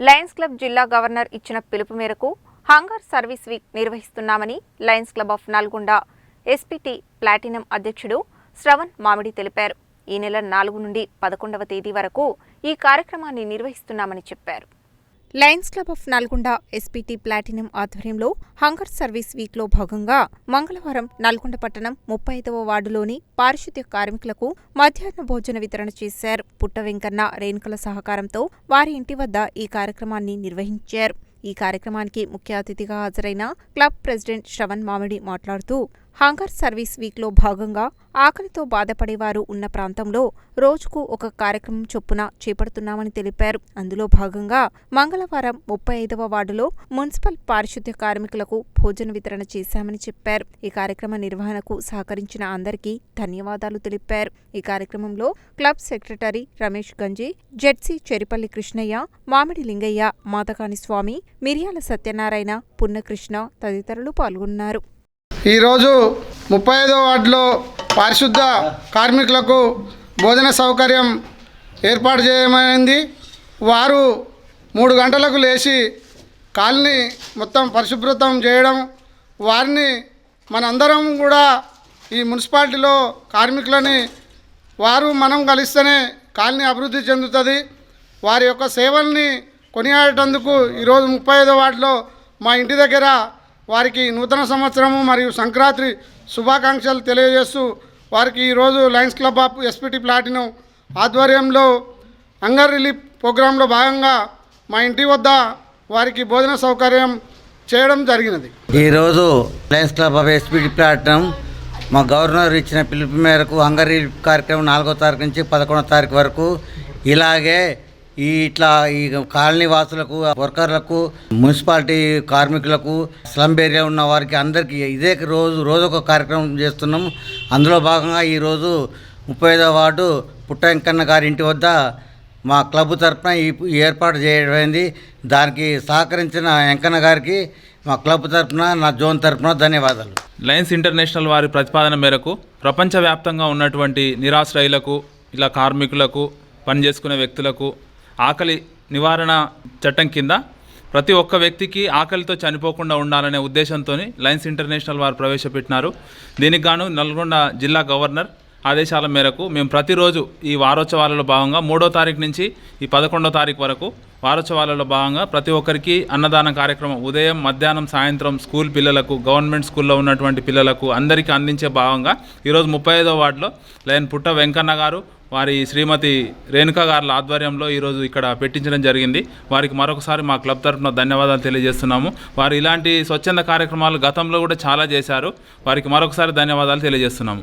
Lions club జిల్లా governor ఇచ్చిన పిలుపు మేరకు హంగర్ సర్వీస్ వీక్ నిర్వహిస్తున్నామని Lions club of Nalgonda SPT platinum అధ్యక్షుడు శ్రవణ్ మామిడి తెలిపారు. ఈ నెల 4 నుండి 11వ తేదీ వరకు ఈ కార్యక్రమాన్ని నిర్వహిస్తున్నామని చెప్పారు. Lions club of Nalgonda SPT platinum ఆధ్వర్యంలో హంగర్ సర్వీస్ వీక్లో భాగంగా మంగళవారం నల్గొండ పట్టణం 35వ వార్డులోని పారిశుద్ధ్య కార్మికులకు మధ్యాహ్న భోజన వితరణ చేశారు. పుట్ట వెంకన్న రేణుకల సహకారంతో వారి ఇంటి వద్ద ఈ కార్యక్రమాన్ని నిర్వహించారు. ఈ కార్యక్రమానికి ముఖ్య అతిథిగా హాజరైన క్లబ్ ప్రెసిడెంట్ శ్రవణ్ మామిడి మాట్లాడుతూ హంగర్ సర్వీస్ వీక్లో భాగంగా ఆకలితో బాధపడేవారు ఉన్న ప్రాంతంలో రోజుకు ఒక కార్యక్రమం చొప్పున చేపడుతున్నామని తెలిపారు. అందులో భాగంగా మంగళవారం 35వ వార్డులో మున్సిపల్ పారిశుద్ధ్య కార్మికులకు భోజన వితరణ చేశామని చెప్పారు. ఈ కార్యక్రమ నిర్వహణకు సహకరించిన అందరికీ ధన్యవాదాలు తెలిపారు. ఈ కార్యక్రమంలో క్లబ్ సెక్రటరీ రమేష్ గంజి, జెడ్సీ చెరిపల్లి కృష్ణయ్య, మామిడి లింగయ్య, మాతకాని స్వామి, మిరియాల సత్యనారాయణ, పున్నకృష్ణ తదితరులు పాల్గొన్నారు. ఈరోజు 35వ వార్డులో పారిశుద్ధ కార్మికులకు భోజన సౌకర్యం ఏర్పాటు చేయమైంది. వారు 3 గంటలకు లేచి కాలనీ మొత్తం పరిశుభ్రతం చేయడం, వారిని మనందరం కూడా ఈ మున్సిపాలిటీలో కార్మికులని మనం కలిస్తేనే కాలనీ అభివృద్ధి చెందుతుంది. వారి యొక్క సేవల్ని కొనియాడేటందుకు ఈరోజు 35వ వార్డులో మా ఇంటి దగ్గర వారికి నూతన సంవత్సరము మరియు సంక్రాంతి శుభాకాంక్షలు తెలియజేస్తూ వారికి ఈరోజు Lions club of SPT platinum ఆధ్వర్యంలో హంగర్ రిలీఫ్ ప్రోగ్రాంలో భాగంగా మా ఇంటి వద్ద వారికి భోజన సౌకర్యం చేయడం జరిగినది. ఈరోజు Lions club of SPT platinum మా గవర్నర్ ఇచ్చిన పిలుపు మేరకు హంగర్ రిలీఫ్ కార్యక్రమం 4వ తారీఖు నుంచి 11వ తారీఖు వరకు ఇలాగే ఈ కాలనీ వాసులకు, వర్కర్లకు, మున్సిపాలిటీ కార్మికులకు, స్లమ్ ఏరియా ఉన్న వారికి అందరికీ ఇదే రోజు ఒక కార్యక్రమం చేస్తున్నాము. అందులో భాగంగా ఈరోజు 35వ వార్డు పుట్ట వెంకన్న గారి ఇంటి వద్ద మా క్లబ్ తరఫున ఈ ఏర్పాటు చేయడమైంది. దానికి సహకరించిన వెంకన్న గారికి మా క్లబ్ తరఫున, నా జోన్ తరఫున ధన్యవాదాలు. లయన్స్ ఇంటర్నేషనల్ వారి ప్రతిపాదన మేరకు ప్రపంచవ్యాప్తంగా ఉన్నటువంటి నిరాశ్రయులకు, ఇలా కార్మికులకు, పనిచేసుకునే వ్యక్తులకు ఆకలి నివారణ చట్టం కింద ప్రతి ఒక్క వ్యక్తికి ఆకలితో చనిపోకుండా ఉండాలనే ఉద్దేశంతో లయన్స్ ఇంటర్నేషనల్ వారు ప్రవేశపెట్టినారు. దీనికి గాను నల్గొండ జిల్లా గవర్నర్ ఆదేశాల మేరకు మేము ప్రతిరోజు ఈ వారోత్సవాలలో భాగంగా 3వ తారీఖు నుంచి ఈ 11వ తారీఖు వరకు వారోత్సవాలలో భాగంగా ప్రతి ఒక్కరికి అన్నదాన కార్యక్రమం ఉదయం, మధ్యాహ్నం, సాయంత్రం స్కూల్ పిల్లలకు, గవర్నమెంట్ స్కూల్లో ఉన్నటువంటి పిల్లలకు అందరికీ అందించే భాగంగా ఈరోజు 35వ వార్డులో లయన్ పుట్ట వెంకన్న గారు వారి శ్రీమతి రేణుక గారుల ఆధ్వర్యంలో ఈరోజు ఇక్కడ పెట్టించడం జరిగింది. వారికి మరొకసారి మా క్లబ్ తరఫున ధన్యవాదాలు తెలియజేస్తున్నాము. వారు ఇలాంటి స్వచ్ఛంద కార్యక్రమాలు గతంలో కూడా చాలా చేశారు. వారికి మరొకసారి ధన్యవాదాలు తెలియజేస్తున్నాము.